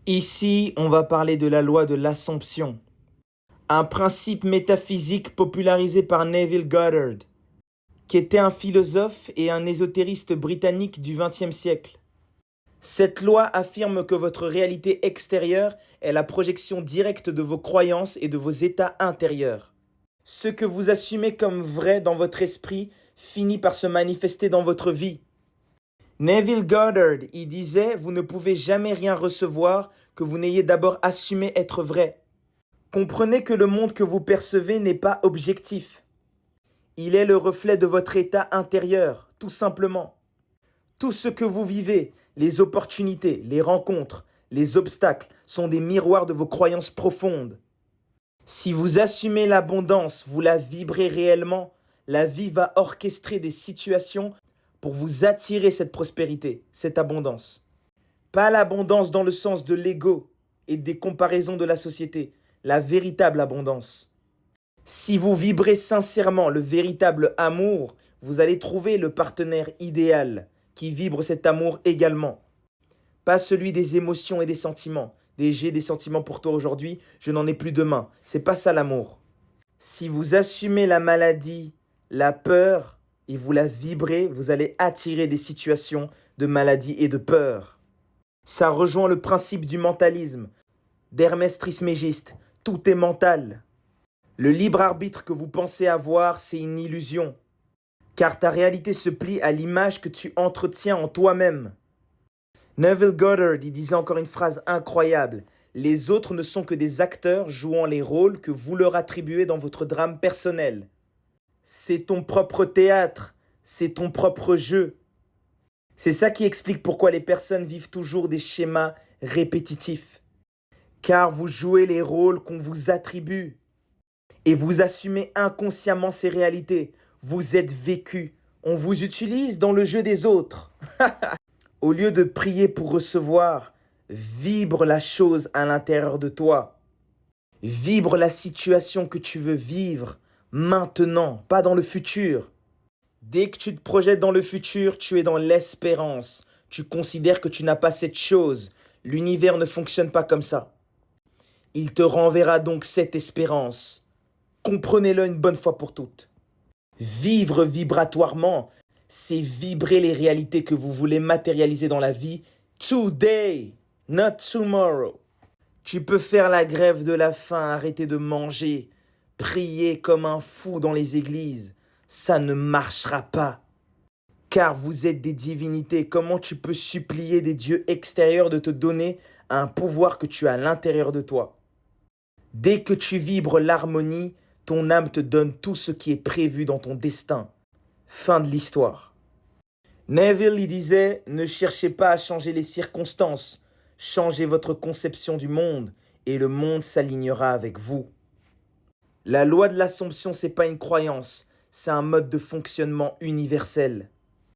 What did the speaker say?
Ici, on va parler de la loi de l'Assomption, un principe métaphysique popularisé par Neville Goddard, qui était un philosophe et un ésotériste britannique du XXe siècle. Cette loi affirme que votre réalité extérieure est la projection directe de vos croyances et de vos états intérieurs. Ce que vous assumez comme vrai dans votre esprit finit par se manifester dans votre vie. Neville Goddard y disait: vous ne pouvez jamais rien recevoir que vous n'ayez d'abord assumé être vrai. Comprenez que le monde que vous percevez n'est pas objectif. Il est le reflet de votre état intérieur, tout simplement. Tout ce que vous vivez, les opportunités, les rencontres, les obstacles, sont des miroirs de vos croyances profondes. Si vous assumez l'abondance, vous la vibrez réellement, la vie va orchestrer des situations pour vous attirer cette prospérité, cette abondance. Pas l'abondance dans le sens de l'ego et des comparaisons de la société, la véritable abondance. Si vous vibrez sincèrement le véritable amour, vous allez trouver le partenaire idéal qui vibre cet amour également. Pas celui des émotions et des sentiments. J'ai des sentiments pour toi aujourd'hui, je n'en ai plus demain. C'est pas ça l'amour. Si vous assumez la maladie, la peur, et vous la vibrez, vous allez attirer des situations de maladie et de peur. Ça rejoint le principe du mentalisme, d'Hermès Trismégiste. Tout est mental. Le libre arbitre que vous pensez avoir, c'est une illusion, car ta réalité se plie à l'image que tu entretiens en toi-même. Neville Goddard y disait encore une phrase incroyable: les autres ne sont que des acteurs jouant les rôles que vous leur attribuez dans votre drame personnel. C'est ton propre théâtre, c'est ton propre jeu. C'est ça qui explique pourquoi les personnes vivent toujours des schémas répétitifs. Car vous jouez les rôles qu'on vous attribue. Et vous assumez inconsciemment ces réalités. Vous êtes vécu. On vous utilise dans le jeu des autres. Au lieu de prier pour recevoir, vibre la chose à l'intérieur de toi. Vibre la situation que tu veux vivre maintenant, pas dans le futur. Dès que tu te projettes dans le futur, tu es dans l'espérance. Tu considères que tu n'as pas cette chose. L'univers ne fonctionne pas comme ça. Il te renverra donc cette espérance. Comprenez-le une bonne fois pour toutes. Vivre vibratoirement, c'est vibrer les réalités que vous voulez matérialiser dans la vie today, not tomorrow. Tu peux faire la grève de la faim, arrêter de manger, prier comme un fou dans les églises. Ça ne marchera pas. Car vous êtes des divinités. Comment tu peux supplier des dieux extérieurs de te donner un pouvoir que tu as à l'intérieur de toi? Dès que tu vibres l'harmonie, ton âme te donne tout ce qui est prévu dans ton destin. Fin de l'histoire. Neville y disait: ne cherchez pas à changer les circonstances, changez votre conception du monde et le monde s'alignera avec vous. La loi de l'Assomption, c'est pas une croyance, c'est un mode de fonctionnement universel.